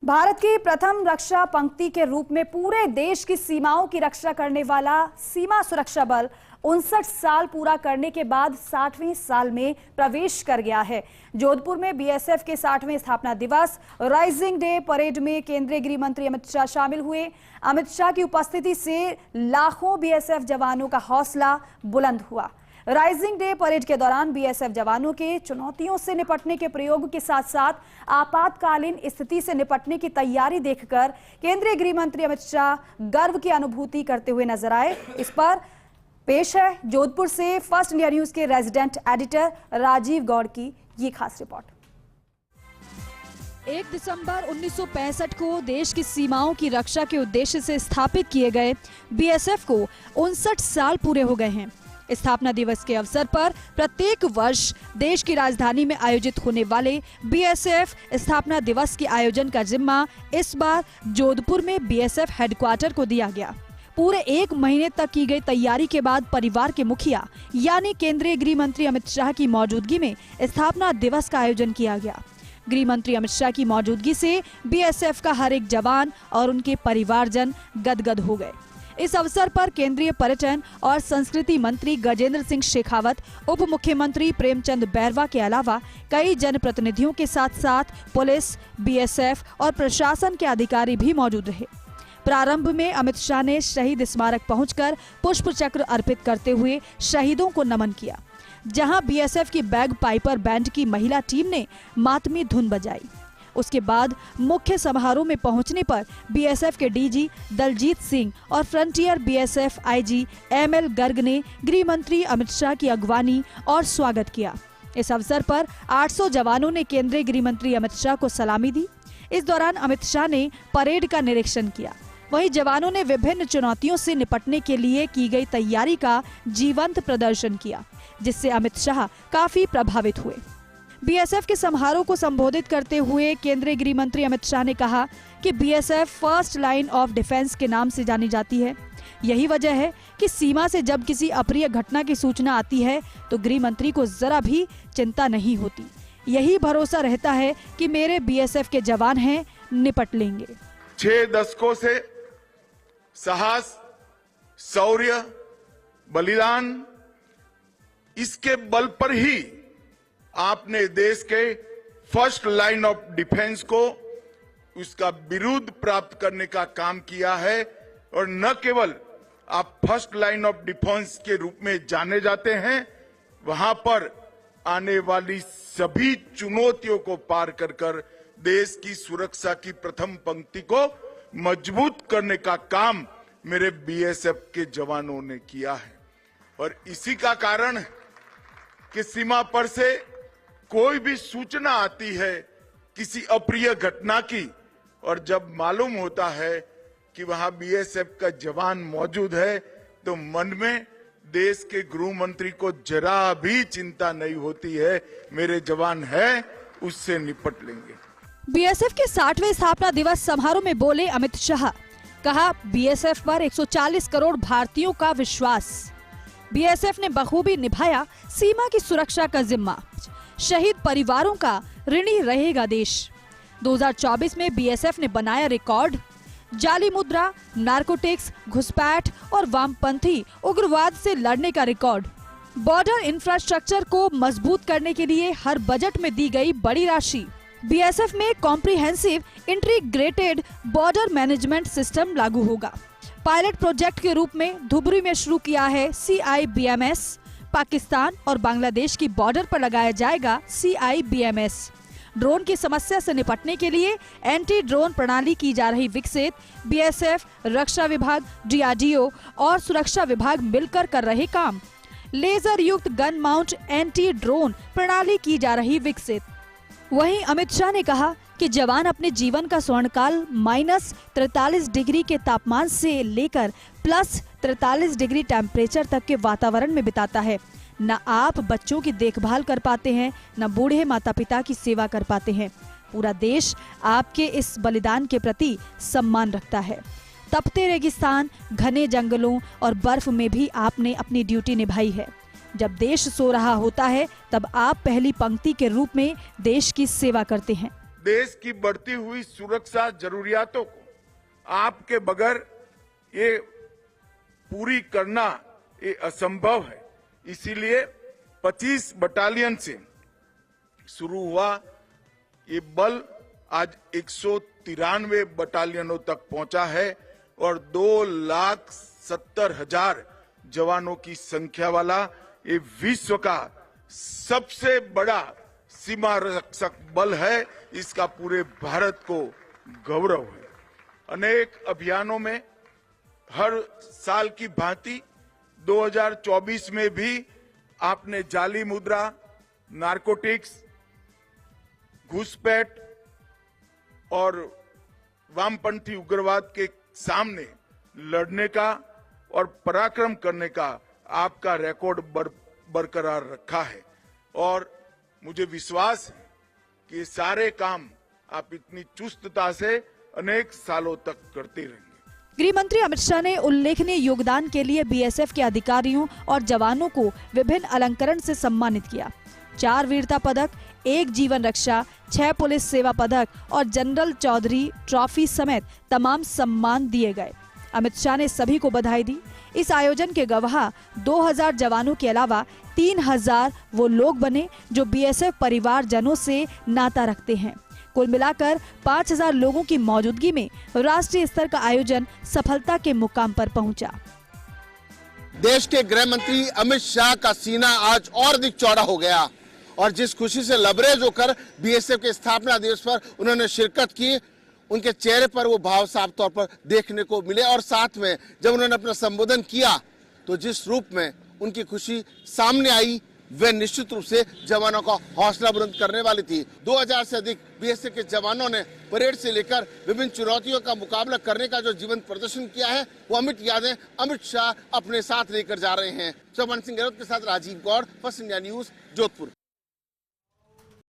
भारत की प्रथम रक्षा पंक्ति के रूप में पूरे देश की सीमाओं की रक्षा करने वाला सीमा सुरक्षा बल 59 साल पूरा करने के बाद 60वें साल में प्रवेश कर गया है। जोधपुर में बीएसएफ के 60वें स्थापना दिवस राइजिंग डे परेड में केंद्रीय गृह मंत्री अमित शाह शामिल हुए। अमित शाह की उपस्थिति से लाखों बीएसएफ जवानों का हौसला बुलंद हुआ। राइजिंग डे परेड के दौरान बीएसएफ जवानों के चुनौतियों से निपटने के प्रयोग के साथ साथ आपातकालीन स्थिति से निपटने की तैयारी देखकर केंद्रीय गृह मंत्री अमित शाह गर्व की अनुभूति करते हुए नजर आए। इस पर पेश है जोधपुर से फर्स्ट इंडिया न्यूज के रेजिडेंट एडिटर राजीव गौड़ की ये खास रिपोर्ट। 1 दिसंबर 1965 को देश की सीमाओं की रक्षा के उद्देश्य से स्थापित किए गए बीएसएफ को 59 साल पूरे हो गए हैं। स्थापना दिवस के अवसर पर प्रत्येक वर्ष देश की राजधानी में आयोजित होने वाले बीएसएफ स्थापना दिवस के आयोजन का जिम्मा इस बार जोधपुर में बीएसएफ हेडक्वार्टर को दिया गया। पूरे 1 महीने तक की गई तैयारी के बाद परिवार के मुखिया यानी केंद्रीय गृह मंत्री अमित शाह की मौजूदगी में स्थापना दिवस का आयोजन किया गया। गृह मंत्री अमित शाह की मौजूदगी से बीएसएफ का हर एक जवान और उनके परिवारजन गदगद हो गए। इस अवसर पर केंद्रीय पर्यटन और संस्कृति मंत्री गजेंद्र सिंह शेखावत, उप मुख्यमंत्री प्रेमचंद बैरवा के अलावा कई जनप्रतिनिधियों के साथ साथ पुलिस, बीएसएफ और प्रशासन के अधिकारी भी मौजूद रहे। प्रारंभ में अमित शाह ने शहीद स्मारक पहुंचकर पुष्प चक्र अर्पित करते हुए शहीदों को नमन किया, जहां बीएसएफ की बैग पाइपर बैंड की महिला टीम ने मातमी धुन बजाई। उसके बाद मुख्य समारोह में पहुंचने पर बीएसएफ के डीजी दलजीत सिंह और frontier BSF IG ML Garg ने गृह मंत्री अमित शाह की अगवानी और स्वागत किया। इस अवसर पर 800 जवानों ने केंद्रीय गृह मंत्री अमित शाह को सलामी दी। इस दौरान अमित शाह ने परेड का निरीक्षण किया। वहीं जवानों ने विभिन्न चुनौतियों से निपटने के लिए की गई तैयारी का जीवंत प्रदर्शन किया, जिससे अमित शाह काफी प्रभावित हुए। बीएसएफ के समारोह को संबोधित करते हुए केंद्रीय गृह मंत्री अमित शाह ने कहा कि BSF first line of defence के नाम से जानी जाती है। यही वजह है कि सीमा से जब किसी अप्रिय घटना की सूचना आती है तो गृह मंत्री को जरा भी चिंता नहीं होती। यही भरोसा रहता है कि मेरे बीएसएफ के जवान हैं, निपट लेंगे। 6 दशकों से साहस, शौर्य, बलिदान, इसके बल पर ही आपने देश के फर्स्ट लाइन ऑफ डिफेंस को उसका बिरुद प्राप्त करने का काम किया है। और न केवल आप फर्स्ट लाइन ऑफ डिफेंस के रूप में जाने जाते हैं, वहां पर आने वाली सभी चुनौतियों को पार कर कर देश की सुरक्षा की प्रथम पंक्ति को मजबूत करने का काम मेरे बीएसएफ के जवानों ने किया है। और इसी का कारण कि सीमा पर से कोई भी सूचना आती है किसी अप्रिय घटना की, और जब मालूम होता है कि वहां बीएसएफ का जवान मौजूद है, तो मन में देश के गृह मंत्री को जरा भी चिंता नहीं होती है, मेरे जवान हैं, उससे निपट लेंगे। बीएसएफ के 60वें स्थापना दिवस समारोह में बोले अमित शाह, कहा बीएसएफ पर 140 करोड़ भारतीयों का विश्वास। बीएसएफ ने बखूबी निभाया सीमा की सुरक्षा का जिम्मा। शहीद परिवारों का ऋणी रहेगा देश। 2024 में बीएसएफ ने बनाया रिकॉर्ड। जाली मुद्रा, नारकोटिक्स, घुसपैठ और वामपंथी उग्रवाद से लड़ने का रिकॉर्ड। बॉर्डर इंफ्रास्ट्रक्चर को मजबूत करने के लिए हर बजट में दी गई बड़ी राशि। बीएसएफ में comprehensive integrated border management system लागू होगा। पायलट प्रोजेक्ट के रूप में धुबरी में शुरू किया है CIBMS। पाकिस्तान और बांग्लादेश की बॉर्डर पर लगाया जाएगा CIBMS। ड्रोन की समस्या से निपटने के लिए एंटी ड्रोन प्रणाली की जा रही विकसित। बीएसएफ, रक्षा विभाग, DRDO और सुरक्षा विभाग मिलकर कर रहे काम। लेजर युक्त गन माउंट एंटी ड्रोन प्रणाली की जा रही विकसित। वहीं अमित शाह ने कहा कि जवान अपने जीवन का स्वर्णकाल -43 डिग्री के तापमान से लेकर +43 डिग्री टेम्परेचर तक के वातावरण में बिताता है। न आप बच्चों की देखभाल कर पाते हैं, न बूढ़े माता पिता की सेवा कर पाते हैं। पूरा देश आपके इस बलिदान के प्रति सम्मान रखता है। तपते रेगिस्तान, घने जंगलों और बर्फ में भी आपने अपनी ड्यूटी निभाई है। जब देश सो रहा होता है तब आप पहली पंक्ति के रूप में देश की सेवा करते हैं। देश की बढ़ती हुई सुरक्षा जरूरियातों को आपके बगैर ये पूरी करना ये असंभव है। इसीलिए 25 बटालियन से शुरू हुआ ये बल आज 193 बटालियनों तक पहुंचा है और 2,70,000 जवानों की संख्या वाला ये विश्व का सबसे बड़ा सीमा रक्षक बल है। इसका पूरे भारत को गौरव है। अनेक अभियानों में हर साल की भांति 2024 में भी आपने जाली मुद्रा, नारकोटिक्स, घुसपैठ और वामपंथी उग्रवाद के सामने लड़ने का और पराक्रम करने का आपका रिकॉर्ड बरकरार रखा है और मुझे विश्वास है कि ये सारे काम आप इतनी चुस्तता से अनेक सालों तक करते रहेंगे। गृह मंत्री अमित शाह ने उल्लेखनीय योगदान के लिए बीएसएफ के अधिकारियों और जवानों को विभिन्न अलंकरण से सम्मानित किया। 4 वीरता पदक, 1 जीवन रक्षा, 6 पुलिस सेवा पदक और जनरल चौधरी ट्रॉफी समेत तमाम सम्मान दिए गए। अमित शाह ने सभी को बधाई दी। इस आयोजन के गवाह 2000 जवानों के अलावा 3000 वो लोग बने जो बीएसएफ परिवारजनों से नाता रखते हैं। कुल मिलाकर 5000 लोगों की मौजूदगी में राष्ट्रीय स्तर का आयोजन सफलता के मुकाम पर पहुंचा। देश के गृह मंत्री अमित शाह का सीना आज और अधिक चौड़ा हो गया और जिस खुशी से लबरेज होकर बीएसएफ के स्थापना दिवस पर उन्होंने शिरकत की, उनके चेहरे पर वो भाव साफ तौर पर देखने को मिले और साथ में जब उन्होंने अपना संबोधन किया तो जिस रूप में उनकी खुशी सामने आई वे निश्चित रूप से जवानों का हौसला बुलंद करने वाली थी। 2000 से अधिक बीएसएफ के जवानों ने परेड से लेकर विभिन्न चुनौतियों का मुकाबला करने का जो जीवंत प्रदर्शन किया है वो अमिट यादें अमित शाह अपने साथ लेकर जा रहे हैं। चौहान सिंह गहलोत के साथ Rajeev Gaur, first India news, Jodhpur.